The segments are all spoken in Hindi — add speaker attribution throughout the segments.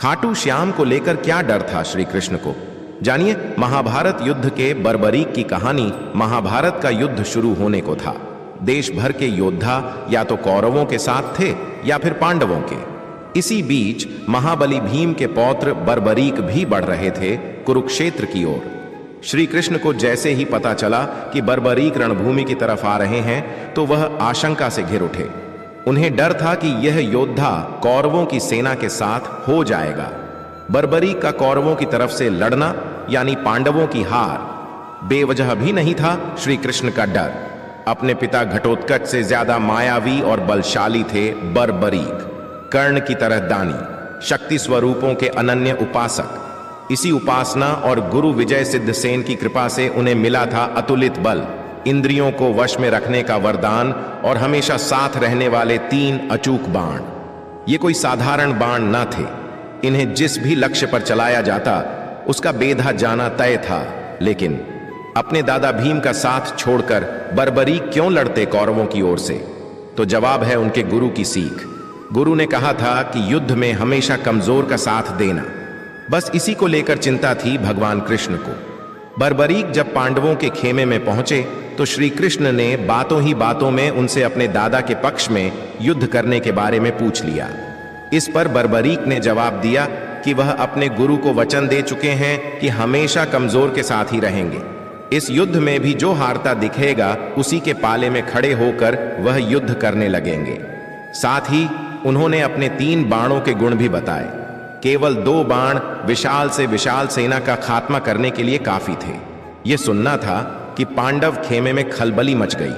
Speaker 1: खाटू श्याम को लेकर क्या डर था श्री कृष्ण को? जानिए महाभारत युद्ध के बर्बरीक की कहानी। महाभारत का युद्ध शुरू होने को था। देश भर के योद्धा या तो कौरवों के साथ थे या फिर पांडवों के। इसी बीच महाबली भीम के पौत्र बर्बरीक भी बढ़ रहे थे कुरुक्षेत्र की ओर। श्री कृष्ण को जैसे ही पता चला कि बर्बरीक रणभूमि की तरफ आ रहे हैं तो वह आशंका से घिर उठे। उन्हें डर था कि यह योद्धा कौरवों की सेना के साथ हो जाएगा। बर्बरीक का कौरवों की तरफ से लड़ना यानी पांडवों की हार। बेवजह भी नहीं था श्री कृष्ण का डर। अपने पिता घटोत्कच से ज्यादा मायावी और बलशाली थे बर्बरीक। कर्ण की तरह दानी, शक्ति स्वरूपों के अनन्य उपासक। इसी उपासना और गुरु विजय सिद्ध सेन की कृपा से उन्हें मिला था अतुलित बल, इंद्रियों को वश में रखने का वरदान और हमेशा साथ रहने वाले 3 अचूक बाण। ये कोई साधारण बाण न थे। इन्हें जिस भी लक्ष्य पर चलाया जाता उसका बेधा जाना तय था। लेकिन अपने दादा भीम का साथ छोड़कर बर्बरीक क्यों लड़ते कौरवों की ओर से? तो जवाब है उनके गुरु की सीख। गुरु ने कहा था कि युद्ध में हमेशा कमजोर का साथ देना। बस इसी को लेकर चिंता थी भगवान कृष्ण को। बर्बरीक जब पांडवों के खेमे में पहुंचे तो श्री कृष्ण ने बातों ही बातों में उनसे अपने दादा के पक्ष में युद्ध करने के बारे में पूछ लिया। इस पर बर्बरीक ने जवाब दिया कि वह अपने गुरु को वचन दे चुके हैं कि हमेशा कमजोर के साथ ही रहेंगे। इस युद्ध में भी जो हारता दिखेगा उसी के पाले में खड़े होकर वह युद्ध करने लगेंगे। साथ ही उन्होंने अपने 3 बाणों के गुण भी बताए। केवल 2 बाण विशाल से विशाल सेना का खात्मा करने के लिए काफी थे। यह सुनना था कि पांडव खेमे में खलबली मच गई।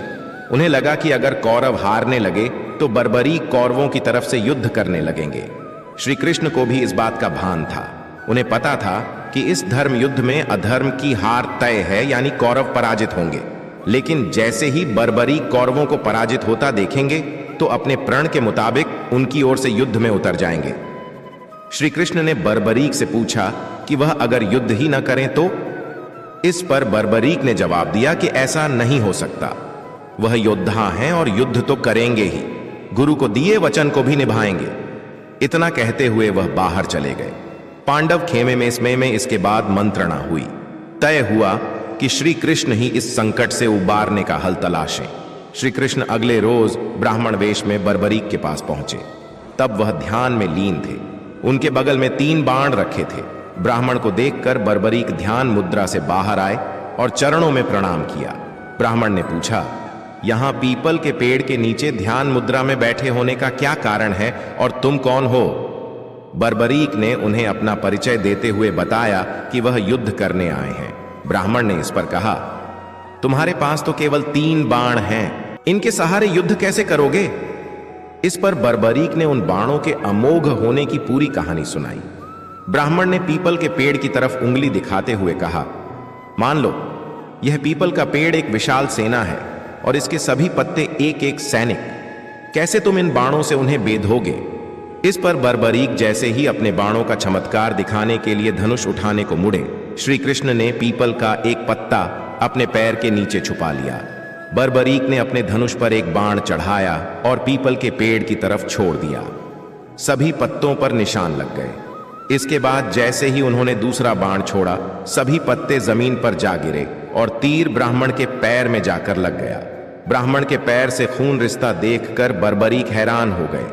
Speaker 1: उन्हें लगा कि अगर कौरव हारने लगे तो बर्बरीक कौरवों की तरफ से युद्ध करने लगेंगे। श्री कृष्ण को भी इस बात का भान था। उन्हें पता था कि इस धर्म युद्ध में अधर्म की हार तय है, यानी कौरव पराजित होंगे। लेकिन जैसे ही बर्बरीक कौरवों को पराजित होता देखेंगे तो अपने प्रण के मुताबिक उनकी ओर से युद्ध में उतर जाएंगे। श्री कृष्ण ने बर्बरीक से पूछा कि वह अगर युद्ध ही न करें तो? इस पर बर्बरीक ने जवाब दिया कि ऐसा नहीं हो सकता। वह योद्धा हैं और युद्ध तो करेंगे ही, गुरु को दिए वचन को भी निभाएंगे। इतना कहते हुए वह बाहर चले गए। पांडव खेमे में इसके बाद मंत्रणा हुई। तय हुआ कि श्री कृष्ण ही इस संकट से उबारने का हल तलाशें। श्री कृष्ण अगले रोज ब्राह्मण वेश में बर्बरीक के पास पहुंचे। तब वह ध्यान में लीन थे। उनके बगल में 3 बाण रखे थे। ब्राह्मण को देखकर बर्बरीक ध्यान मुद्रा से बाहर आए और चरणों में प्रणाम किया। ब्राह्मण ने पूछा, यहां पीपल के पेड़ के नीचे ध्यान मुद्रा में बैठे होने का क्या कारण है और तुम कौन हो? बर्बरीक ने उन्हें अपना परिचय देते हुए बताया कि वह युद्ध करने आए हैं। ब्राह्मण ने इस पर कहा, तुम्हारे पास तो केवल 3 बाण हैं, इनके सहारे युद्ध कैसे करोगे? इस पर बर्बरीक ने उन बाणों के अमोघ होने की पूरी कहानी सुनाई। ब्राह्मण ने पीपल के पेड़ की तरफ उंगली दिखाते हुए कहा, मान लो यह पीपल का पेड़ एक विशाल सेना है और इसके सभी पत्ते एक एक सैनिक। कैसे तुम इन बाणों से उन्हें बेधोगे? इस पर बर्बरीक जैसे ही अपने बाणों का चमत्कार दिखाने के लिए धनुष उठाने को मुड़े, श्री कृष्ण ने पीपल का एक पत्ता अपने पैर के नीचे छुपा लिया। बर्बरीक ने अपने धनुष पर एक बाण चढ़ाया और पीपल के पेड़ की तरफ छोड़ दिया। सभी पत्तों पर निशान लग गए। इसके बाद जैसे ही उन्होंने दूसरा बाण छोड़ा, सभी पत्ते जमीन पर जा गिरे और तीर ब्राह्मण के पैर में जाकर लग गया। ब्राह्मण के पैर से खून रिसता देखकर बर्बरीक हैरान हो गए।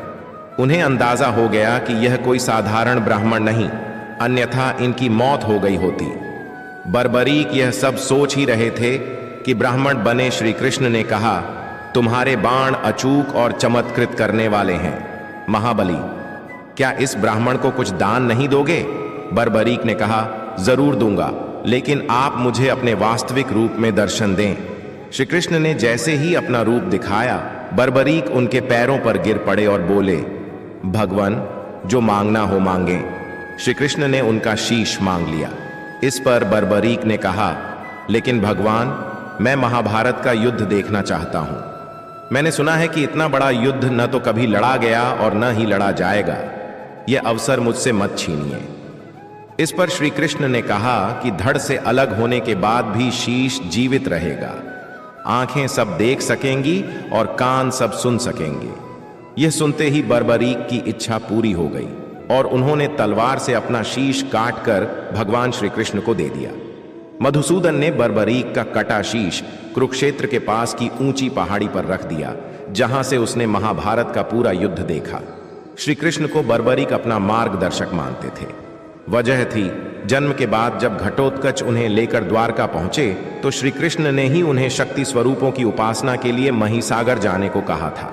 Speaker 1: उन्हें अंदाजा हो गया कि यह कोई साधारण ब्राह्मण नहीं, अन्यथा इनकी मौत हो गई होती। बर्बरीक यह सब सोच ही रहे थे कि ब्राह्मण बने श्री कृष्ण ने कहा, तुम्हारे बाण अचूक और चमत्कृत करने वाले हैं। महाबली, क्या इस ब्राह्मण को कुछ दान नहीं दोगे? बर्बरीक ने कहा, जरूर दूंगा, लेकिन आप मुझे अपने वास्तविक रूप में दर्शन दें। श्री कृष्ण ने जैसे ही अपना रूप दिखाया, बर्बरीक उनके पैरों पर गिर पड़े और बोले, भगवान, जो मांगना हो मांगे। श्री कृष्ण ने उनका शीश मांग लिया। इस पर बर्बरीक ने कहा, लेकिन भगवान, मैं महाभारत का युद्ध देखना चाहता हूं। मैंने सुना है कि इतना बड़ा युद्ध न तो कभी लड़ा गया और न ही लड़ा जाएगा। यह अवसर मुझसे मत छीनिए। इस पर श्री कृष्ण ने कहा कि धड़ से अलग होने के बाद भी शीश जीवित रहेगा। आंखें सब देख सकेंगी और कान सब सुन सकेंगे। यह सुनते ही बर्बरीक की इच्छा पूरी हो गई और उन्होंने तलवार से अपना शीश काटकर भगवान श्री कृष्ण को दे दिया। मधुसूदन ने बर्बरीक का कटा शीश कुरुक्षेत्र के पास की ऊंची पहाड़ी पर रख दिया, जहां से उसने महाभारत का पूरा युद्ध देखा। श्री कृष्ण को बर्बरीक अपना मार्गदर्शक मानते थे। वजह थी, जन्म के बाद जब घटोत्कच उन्हें लेकर द्वारका पहुंचे तो श्री कृष्ण ने ही उन्हें शक्ति स्वरूपों की उपासना के लिए महिसागर जाने को कहा था।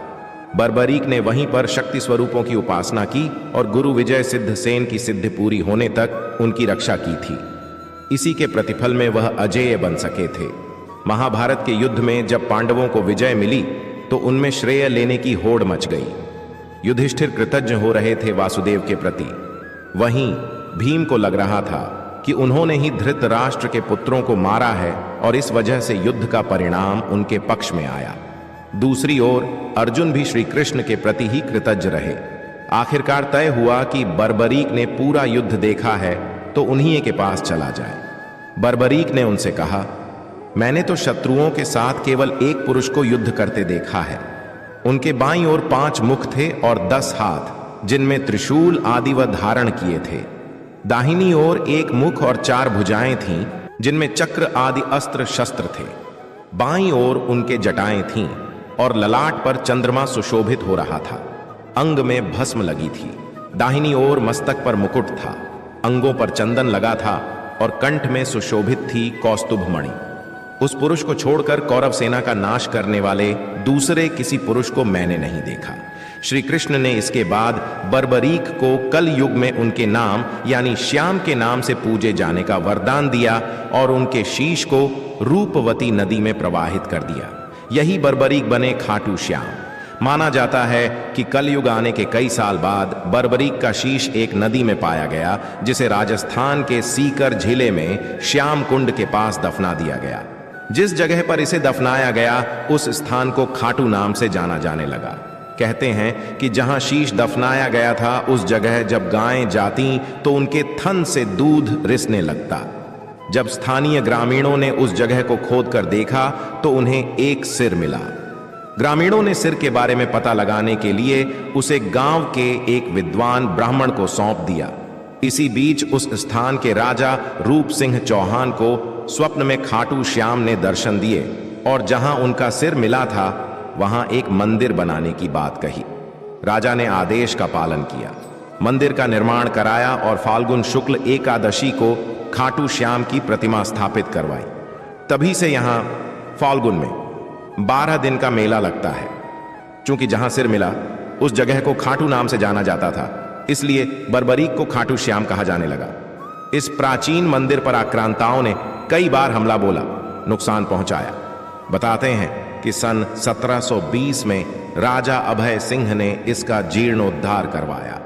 Speaker 1: बर्बरीक ने वहीं पर शक्ति स्वरूपों की उपासना की और गुरु विजय सिद्ध सेन की सिद्धि पूरी होने तक उनकी रक्षा की थी। इसी के प्रतिफल में वह अजेय बन सके थे। महाभारत के युद्ध में जब पांडवों को विजय मिली तो उनमें श्रेय लेने की होड़ मच गई। युधिष्ठिर कृतज्ञ हो रहे थे वासुदेव के प्रति। वहीं भीम को लग रहा था कि उन्होंने ही धृतराष्ट्र के पुत्रों को मारा है और इस वजह से युद्ध का परिणाम उनके पक्ष में आया। दूसरी ओर अर्जुन भी श्री कृष्ण के प्रति ही कृतज्ञ रहे। आखिरकार तय हुआ कि बर्बरीक ने पूरा युद्ध देखा है तो उन्हीं के पास चला जाए। बर्बरीक ने उनसे कहा, मैंने तो शत्रुओं के साथ केवल एक पुरुष को युद्ध करते देखा है। उनके बाईं ओर 5 मुख थे और 10 हाथ, जिनमें त्रिशूल आदि वह धारण किए थे। दाहिनी ओर 1 मुख और 4 भुजाएं थीं, जिनमें चक्र आदि अस्त्र शस्त्र थे। बाईं ओर उनके जटाएं थीं और ललाट पर चंद्रमा सुशोभित हो रहा था। अंग में भस्म लगी थी। दाहिनी ओर मस्तक पर मुकुट था, अंगों पर चंदन लगा था और कंठ में सुशोभित थी कौस्तुभ मणि। उस पुरुष को छोड़कर कौरव सेना का नाश करने वाले दूसरे किसी पुरुष को मैंने नहीं देखा। श्री कृष्ण ने इसके बाद बर्बरीक को कल युग में उनके नाम यानी श्याम के नाम से पूजे जाने का वरदान दिया और उनके शीश को रूपवती नदी में प्रवाहित कर दिया। यही बर्बरीक बने खाटू श्याम। माना जाता है कि कलयुग आने के कई साल बाद बर्बरीक का शीश एक नदी में पाया गया, जिसे राजस्थान के सीकर जिले में श्याम कुंड के पास दफना दिया गया। जिस जगह पर इसे दफनाया गया उस स्थान को खाटू नाम से जाना जाने लगा। कहते हैं कि जहां शीश दफनाया गया था उस जगह जब गायें जाती तो उनके थन से दूध रिसने लगता। जब स्थानीय ग्रामीणों ने उस जगह को खोदकर देखा तो उन्हें एक सिर मिला। ग्रामीणों ने सिर के बारे में पता लगाने के लिए उसे गांव के एक विद्वान ब्राह्मण को सौंप दिया। इसी बीच उस स्थान के राजा रूप सिंह चौहान को स्वप्न में खाटू श्याम ने दर्शन दिए और जहां उनका सिर मिला था वहां एक मंदिर बनाने की बात कही। राजा ने आदेश का पालन किया, मंदिर का निर्माण कराया और फाल्गुन शुक्ल एकादशी को खाटू श्याम की प्रतिमा स्थापित करवाई। तभी से यहां फाल्गुन में 12 दिन का मेला लगता है। चूंकि जहां सिर मिला उस जगह को खाटू नाम से जाना जाता था, इसलिए बर्बरीक को खाटू श्याम कहा जाने लगा। इस प्राचीन मंदिर पर आक्रांताओं ने कई बार हमला बोला, नुकसान पहुंचाया। बताते हैं कि सन 1720 में राजा अभय सिंह ने इसका जीर्णोद्धार करवाया।